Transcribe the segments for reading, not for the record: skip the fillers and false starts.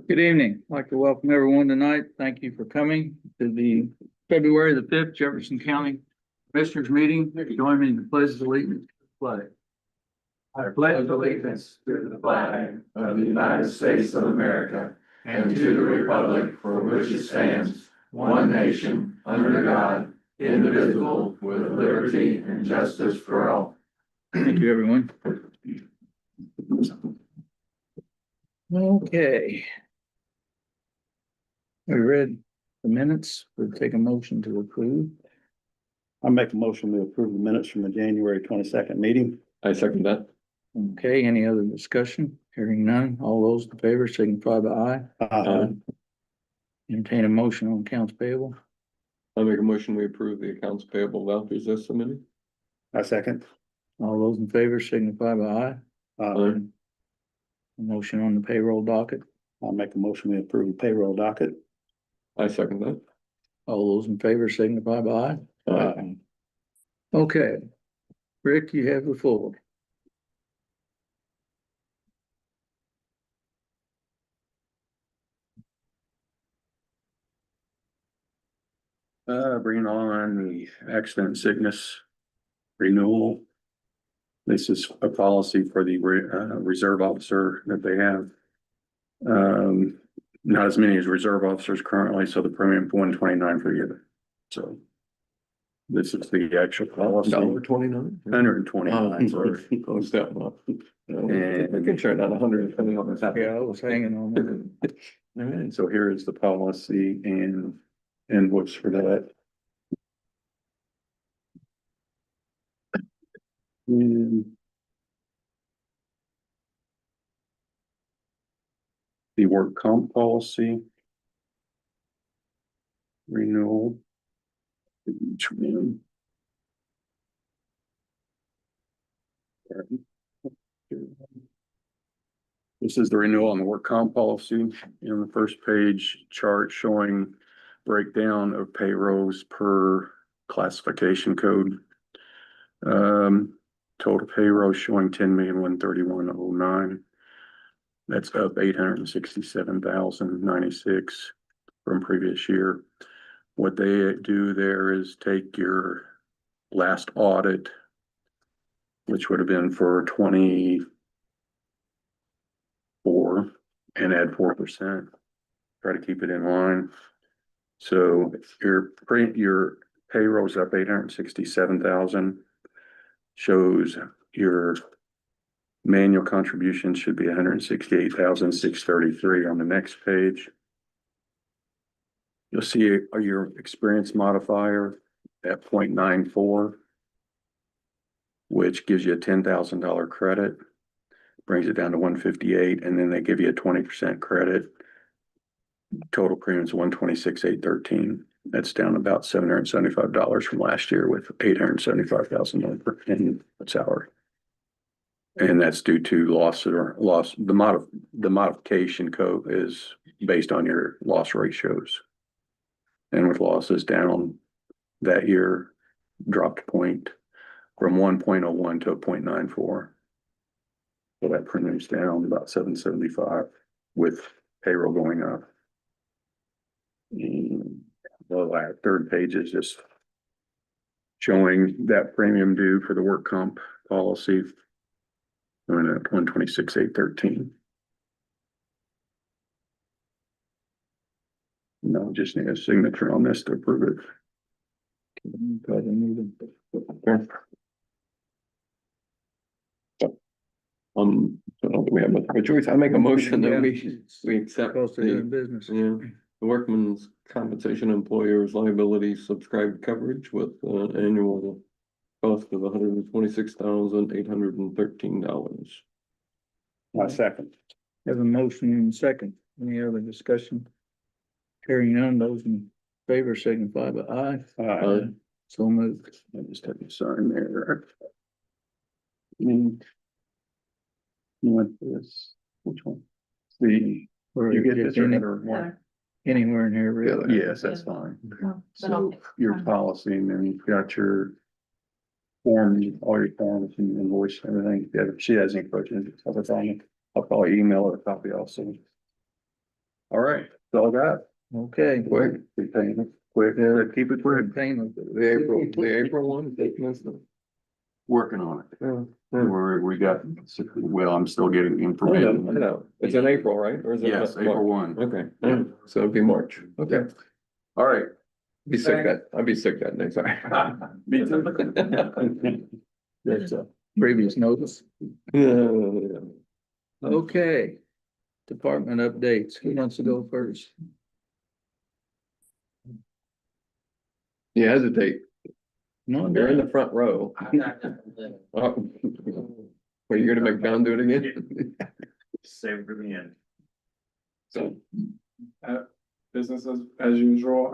Good evening. I'd like to welcome everyone tonight. Thank you for coming to the February the 5th Jefferson County Commissioners Meeting. Join me in the pledge of allegiance. Flag. I pledge allegiance to the flag of the United States of America and to the republic for which it stands, one nation, under God, indivisible, with liberty and justice for all. Thank you, everyone. Okay. We read the minutes. We'll take a motion to approve. I make a motion to approve the minutes from the January 22nd meeting. I second that. Okay, any other discussion? Hearing none. All those in favor signify by aye. Entertain a motion on accounts payable. I make a motion, we approve the accounts payable vouchers as submitted. I second. All those in favor signify by aye. Aye. A motion on the payroll docket. I'll make a motion to approve the payroll docket. I second that. All those in favor signify by aye. Aye. Okay. Rick, you have the floor. Bringing on the accident and sickness renewal. This is a policy for the reserve officer that they have. Not as many as reserve officers currently, so the premium $129 for the year. So this is the actual policy. $1.29. $129. Sorry. Close that one up. And- We can turn that 100 depending on the. Yeah, I was hanging on that. And so here is the policy and what's for that. And the work comp policy renewal. Each one. This is the renewal on the work comp policy. In the first page chart showing breakdown of payrolls per classification code. Total payroll showing 10,131,009. That's up 867,096 from previous year. What they do there is take your last audit, which would have been for 24, and add 4%. Try to keep it in line. So your payroll's up 867,000. Shows your manual contribution should be 168,633 on the next page. You'll see your experience modifier at 0.94, which gives you a $10,000 credit, brings it down to 158, and then they give you a 20% credit. Total premiums 126,813. That's down about $775 from last year with $875,000 in salary. And that's due to loss. The modification code is based on your loss ratios. And with losses down that year, dropped point from 1.01 to 0.94. So that premium's down about $775 with payroll going up. The third page is just showing that premium due for the work comp policy. Going at 126,813. No, just need a signature on this to approve it. Go ahead and move it. I don't think we have much of a choice. I make a motion that we accept Supposed to doing business. the workman's compensation employer's liability subscribed coverage with an annual cost of $126,813. My second. Have a motion and second. Any other discussion? Hearing none, those in favor signify by aye. So moved. I just have to sign there. You want this? Which one? Or You get this or any- more? Anywhere in here, really. Yes, that's fine. So your policy and then you've got your forms, all your forms and invoice, and everything. If she has any questions, I'll probably email her a copy also. All right, that's all I got. Okay. Quick, quick, keep it quick. Painless. The April one, Working on it. Yeah. We got, well, I'm still getting I information. know, it's in April, right? Or is it? Yes, March? April 1. Okay, so it'd be March, okay. All right. Be sick I'd be sick that day, sorry. Me too. That's a previous notice. Yeah. Okay. Department updates. Who wants to go first? You hesitate, No, you're in the front row. Oh. Are you gonna make John do it again? Save it for the end. So, Business as usual,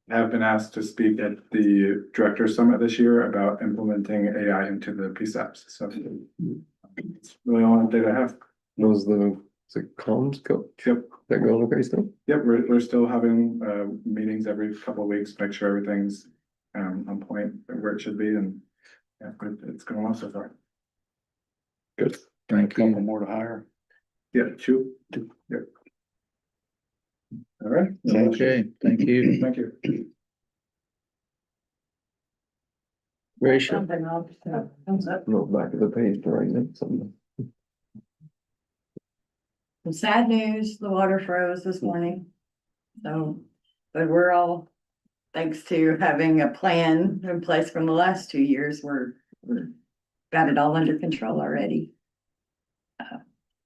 have been asked to speak at the Director Summit this year about implementing AI into the PSAPs, so. It's really all update I have. was it comms coach Yep, that going okay still? yep, we're still having, meetings every couple of weeks, make sure everything's, on point where it should be, and. Yeah, it's going well so far. Good. Thank Couple you. more to hire. Yeah, two, yep. All right. Okay, thank you. Thank you. Rachel. No, back of the page to write it, something. Some sad news, the water froze this morning. So, but we're all, thanks to having a plan in place from the last 2 years, we're got it all under control already.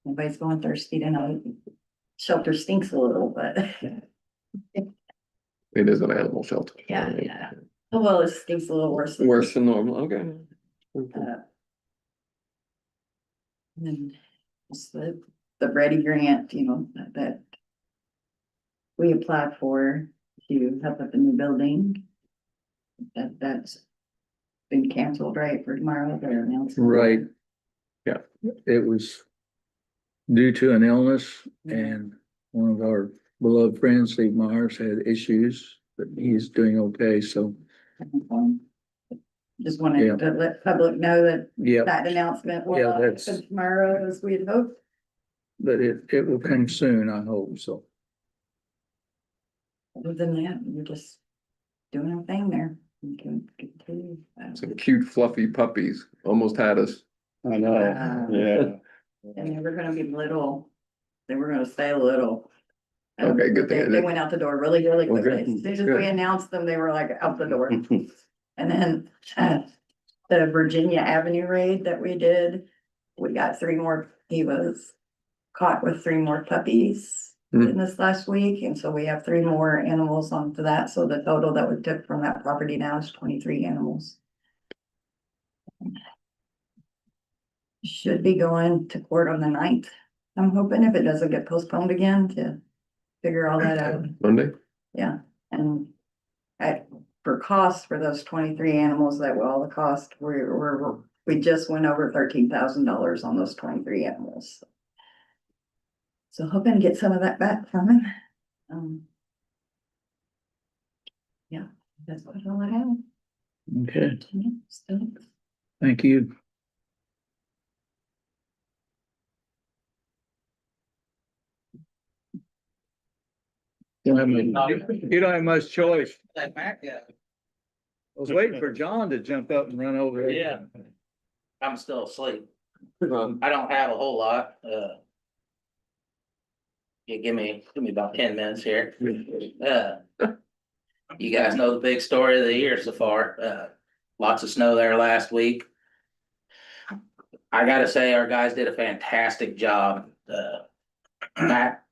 Nobody's going thirsty tonight. Shelter stinks a little, but It is an animal shelter. yeah. Well, it stinks a little worse. Worse than normal, okay. And then it's the Ready Grant, that we applied for to help with the new building. That's been canceled, right, for tomorrow, they're announcing. Right. Yeah. It was due to an illness and one of our beloved friends, Steve Myers, had issues, but he's doing okay, so, Just wanted to let public know that yeah, that announcement will Yeah, not that's- happen tomorrow as we had hoped. but it will come soon, I hope, so. Other than that, we're just doing our thing there. We can continue. Some cute fluffy puppies almost had us. I know, yeah. And they were gonna be little, they were gonna stay little. Okay, good thing. They went out the door really, really Well, quickly. good. As soon as Good. we announced them, they were like out the door. And then, the Virginia Avenue raid that we did, we got 3 more, he was caught with 3 more puppies Hmm. in this last week, and so we have 3 more animals onto that, so the total that we took from that property now is 23 animals. Should be going to court on the 9th. I'm hoping if it doesn't get postponed again to figure all that out. Monday? Yeah, and for cost for those 23 animals that were all the cost, we just went over $13,000 on those 23 animals. So hoping to get some of that back from him. Yeah, that's what all I have. Okay, Yeah, still. thank you. You don't have much choice. I was waiting for John to jump up and run over. there. Yeah. I'm still asleep. I don't have a whole lot, You give me about 10 minutes here. You guys know the big story of the year so far, lots of snow there last week. I gotta say, our guys did a fantastic job, Matt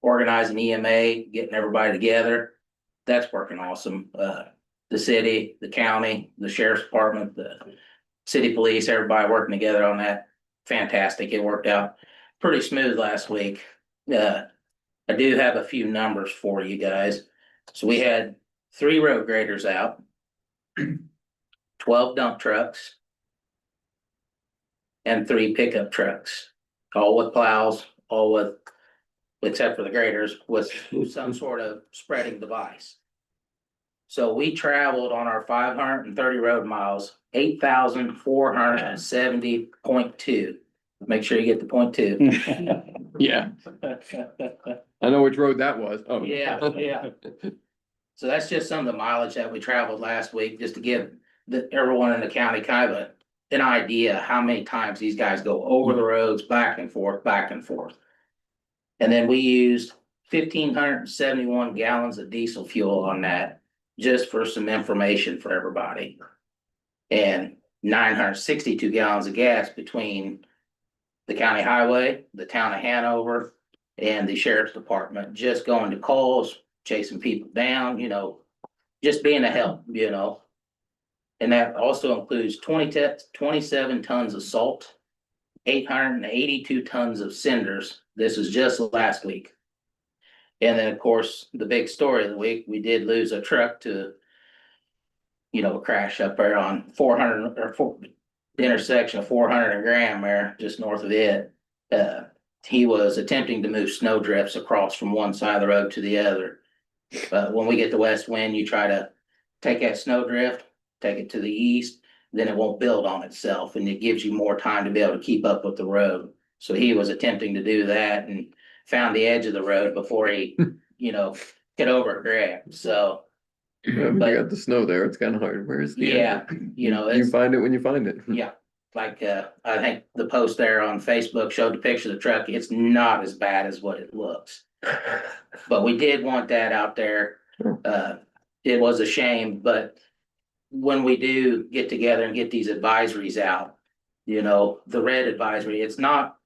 organizing EMA, getting everybody together. That's working awesome. The city, the county, the sheriff's department, the city police, everybody working together on that. Fantastic. It worked out pretty smooth last week. I do have a few numbers for you guys. So we had 3 road graders out, 12 dump trucks, and 3 pickup trucks, all with plows, all with, except for the graders, with some sort of spreading device. So we traveled on our 530 road miles, 8,470.2. Make sure you get the point two. Yeah, I know which road that was. Oh. Yeah, yeah. So that's just some of the mileage that we traveled last week, just to give everyone in the county kind of an idea how many times these guys go over the roads, back and forth, back and forth. And then we used 1,571 gallons of diesel fuel on that, just for some information for everybody. And 962 gallons of gas between the county highway, the town of Hanover, and the sheriff's department, just going to calls, chasing people down, just being a help, And that also includes 27 tons of salt, 882 tons of cinders. This is just last week. And then, of course, the big story of the week, we did lose a truck to, crash up there on 400 or the intersection of 400 and Graham there, just north of it. He was attempting to move snow drifts across from one side of the road to the other. But when we get the west wind, you try to take that snow drift, take it to the east, then it won't build on itself and it gives you more time to be able to keep up with the road. So he was attempting to do that and found the edge of the road before he, hit over a grab. So, Yeah, but you got the snow there, it's kind of hard. Where's the? yeah, You it's, find it when you find it. yeah. Like, I think the post there on Facebook showed the picture of the truck. It's not as bad as what it looks. But we did want that out there. It was a shame, but when we do get together and get these advisories out, the red advisory, it's not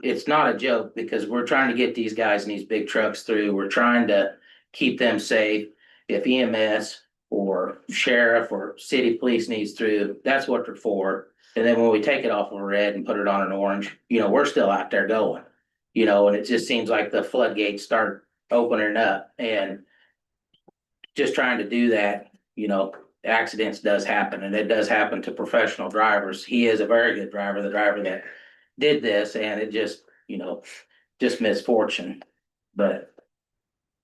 a joke, because we're trying to get these guys in these big trucks through. We're trying to keep them safe. If EMS or sheriff or city police needs through, that's what they're for. And then when we take it off of a red and put it on an orange, we're still out there going, and it just seems like the floodgates start opening up, and just trying to do that, accidents does happen, and it does happen to professional drivers. He is a very good driver, the driver that did this, and it just, just misfortune. But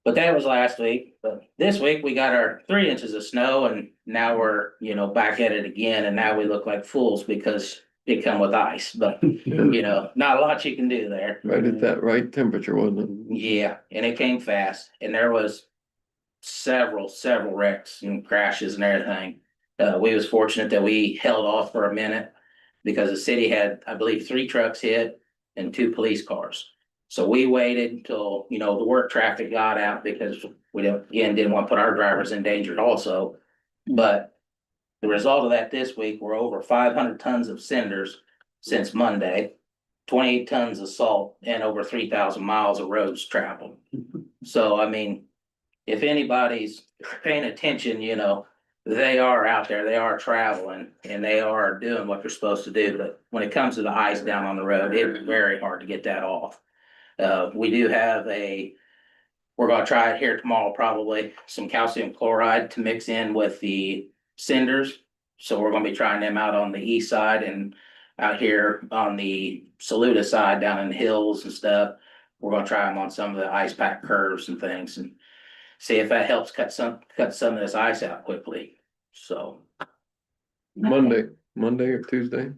that was last week. But this week we got our 3 inches of snow, and now we're, back at it again, and now we look like fools because it come with ice. But, not a lot you can do there. Right at that right temperature, wasn't it? Yeah, and it came fast, and there was several wrecks and crashes and everything. We was fortunate that we held off for a minute because the city had, I believe, 3 trucks hit and 2 police cars. So we waited until, the work traffic got out, because we didn't want to put our drivers in danger also. But the result of that this week, we're over 500 tons of cinders since Monday, 28 tons of salt, and over 3,000 miles of roads traveled. So, I mean, if anybody's paying attention, they are out there, they are traveling, and they are doing what they're supposed to do. But when it comes to the ice down on the road, it's very hard to get that off. We do have we're gonna try it here tomorrow, probably, some calcium chloride to mix in with the cinders. So we're gonna be trying them out on the east side and out here on the Saluda side, down in the hills and stuff. We're gonna try them on some of the ice pack curves and things, and see if that helps cut some of this ice out quickly. So, Monday or Tuesday?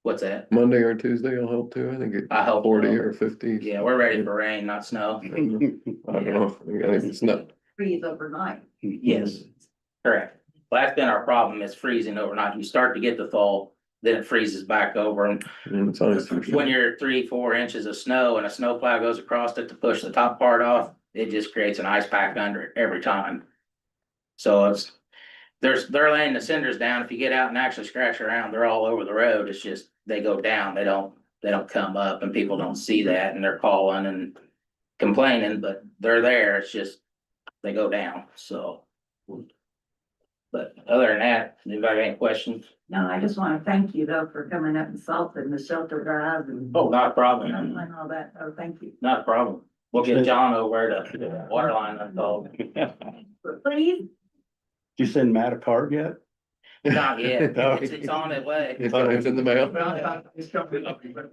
what's that? Monday or Tuesday will help too. I think it's I hope 40 so. or 50. Yeah, we're ready for rain, not snow. I don't know. I think it's not. Freeze overnight. Yes, correct. Well, that's been our problem, is freezing overnight. You start to get the thaw, then it freezes back over, and It's ice. when you're 3-4 inches of snow and a snow plow goes across it to push the top part off, it just creates an ice pack under it every time. So they're laying the cinders down. If you get out and actually scratch around, they're all over the road. It's just, they go down, they don't come up, and people don't see that, and they're calling and complaining, but they're there. It's just, they go down, so. But other than that, anybody have any questions? No, I just wanna thank you though for coming up and salting the shelter drive and. Oh, not a problem, And all that, oh, thank you. not a problem. We'll get John over to the water line installed. Please, Did you send Matt a card yet? Not yet, No. it's on its way. It's in the mail.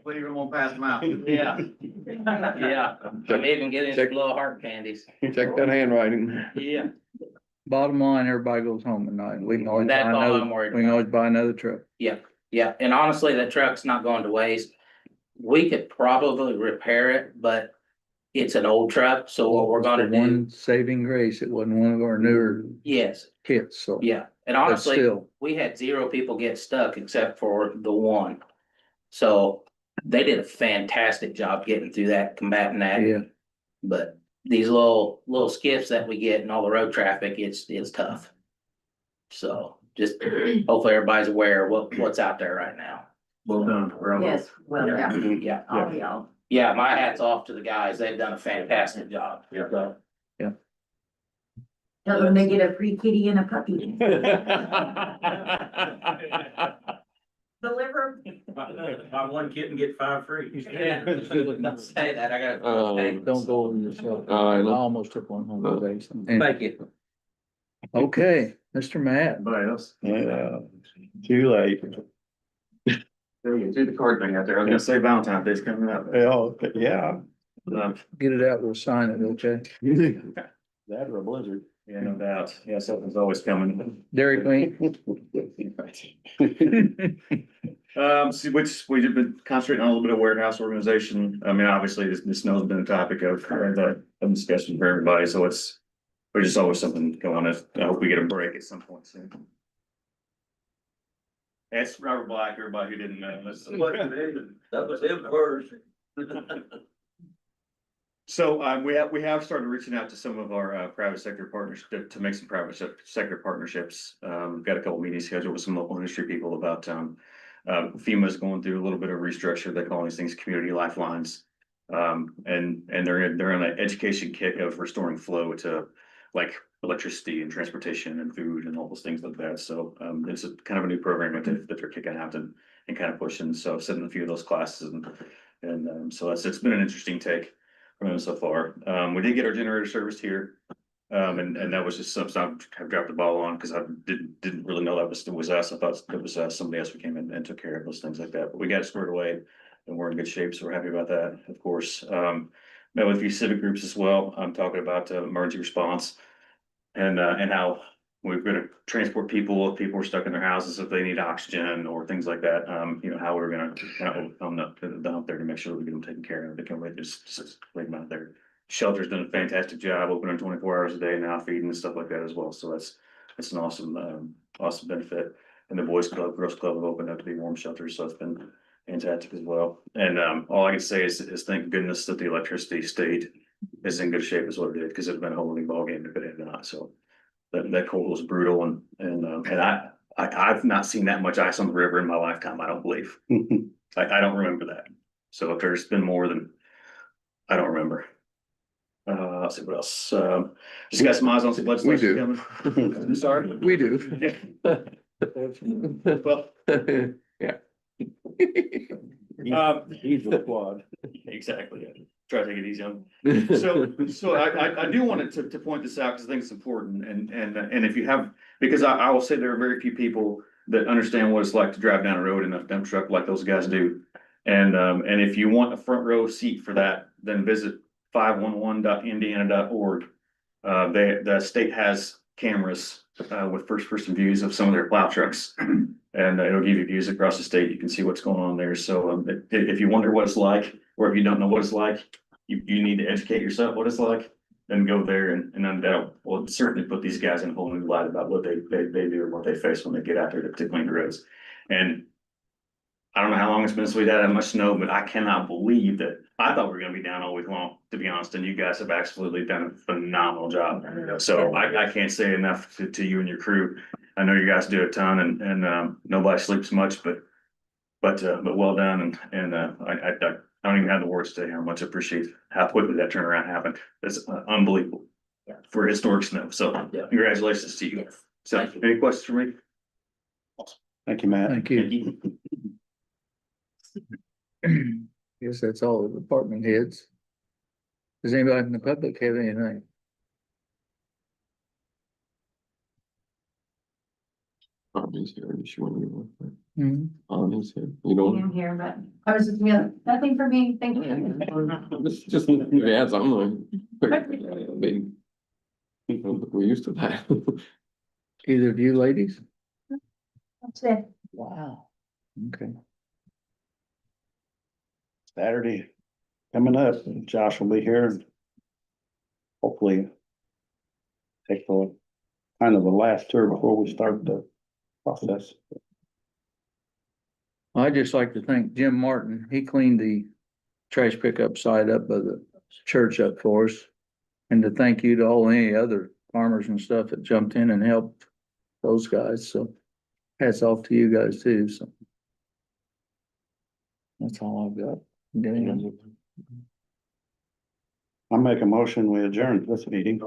Believe it won't pass them out. Yeah. Yeah, I'm even getting some little heart candies. Check that handwriting. Yeah. Bottom line, everybody goes home at night. We can always buy That's all another, I'm worried we can about. always buy another truck. Yeah, and honestly, the truck's not going to waste. We could probably repair it, but it's an old truck, so what we're gonna The do, one saving grace, it wasn't one of our newer yes, kits, so. yeah, and But honestly, still, we had 0 people get stuck except for the one. So they did a fantastic job getting through that, combating that. yeah, But these little skiffs that we get and all the road traffic, it's tough. So just hopefully everybody's aware of what's out there right now. Well done. Yes, well, yeah, Yeah, all y'all. yeah, my hat's off to the guys. They've done a fantastic job. So, Tell them they get a free kitty and a puppy. Deliver. Buy one kid and get 5 free. yeah, don't say that. I got. Hey, don't go over yourself. I I know. almost took one home today. so. And- Thank you. Okay, Mr. Matt, Anybody else? Yeah, too late. There you go, do the card thing out there. I was gonna say Valentine's Day's coming up. Yeah. get it out, we'll sign it, okay? That or a blizzard. Yeah, no doubt. Yeah, something's always coming. Dairy Queen. So which we've been concentrating on a little bit of warehouse organization. I mean, obviously, the snow's been a topic of discussion for everybody, so there's just always something going on. I hope we get a break at some point soon. That's Robert Black, everybody who didn't know. That was him first. So we have started reaching out to some of our private sector partners to make some private sector partnerships. We've got a couple meetings scheduled with some local industry people about FEMA's going through a little bit of restructure. They call these things community lifelines. And they're on an education kick of restoring flow to like electricity and transportation and food and all those things like that. So it's a kind of a new program that they're kicking out and kind of pushing. So I've sitting in a few of those classes and so it's been an interesting take from them so far. We did get our generator serviced here. And that was just something I've dropped the ball on because I didn't really know that was us. I thought it was somebody else who came in and took care of those things like that. But we got it squared away and we're in good shape, so we're happy about that, of course. Met with a few civic groups as well. I'm talking about emergency response and how we're gonna transport people if people are stuck in their houses, if they need oxygen or things like that. How we're gonna come to the dump there to make sure we get them taken care of. They can wait, just leave them out there. Shelter's done a fantastic job, opening 24 hours a day now, feeding and stuff like that as well. So that's an awesome benefit. And the Boys Club, Girls Club have opened up to be warm shelters, so it's been fantastic as well. And all I can say is thank goodness that the electricity stayed as in good shape as what it did, because it'd have been a whole new ballgame if it had not. So that cold was brutal, and I've not seen that much ice on the river in my lifetime. I don't believe. I don't remember that. So if there's been more than I don't remember. Let's see what else. Just got some eyes on some legislation coming. Sorry. We do. Well, Yeah. He's the quad. exactly. Yeah. Try to take it easy on. So I do want to point this out because I think it's important and if you have, because I will say there are very few people that understand what it's like to drive down a road in a dump truck like those guys do. And if you want a front row seat for that, then visit 511.indiana.org. The state has cameras with first person views of some of their plow trucks. And it'll give you views across the state. You can see what's going on there. So if you wonder what it's like, or if you don't know what it's like, you need to educate yourself what it's like, then go there and that will certainly put these guys in a whole new light about what they do and what they face when they get out there to clean the roads. And I don't know how long it's been since we've had that much snow, but I cannot believe that. I thought we were gonna be down all week long, to be honest, and you guys have absolutely done a phenomenal job. So I can't say enough to you and your crew. I know you guys do a ton and nobody sleeps much, but well done and I don't even have the words to say how much I appreciate how quickly that turnaround happened. It's unbelievable for historic snow. So congratulations to you. Yes. So any questions for me? Thank you, Matt. Thank you. Guess that's all the department heads. Does anybody in the public have anything? Bonnie's here, and she wanted to. Mhm. Bonnie's here, you don't. In here, but I was just, nothing for me, thank you. Just, yeah, something like. Big. We're used to that. Either of you ladies? That's it. Wow. Okay. Saturday coming up, Josh will be here and hopefully take the kind of the last tour before we start the process. I'd just like to thank Jim Martin. He cleaned the trash pickup side up by the church up for us. And to thank you to all any other farmers and stuff that jumped in and helped those guys. So hats off to you guys too. So that's all I've got. I make a motion, we adjourn this meeting.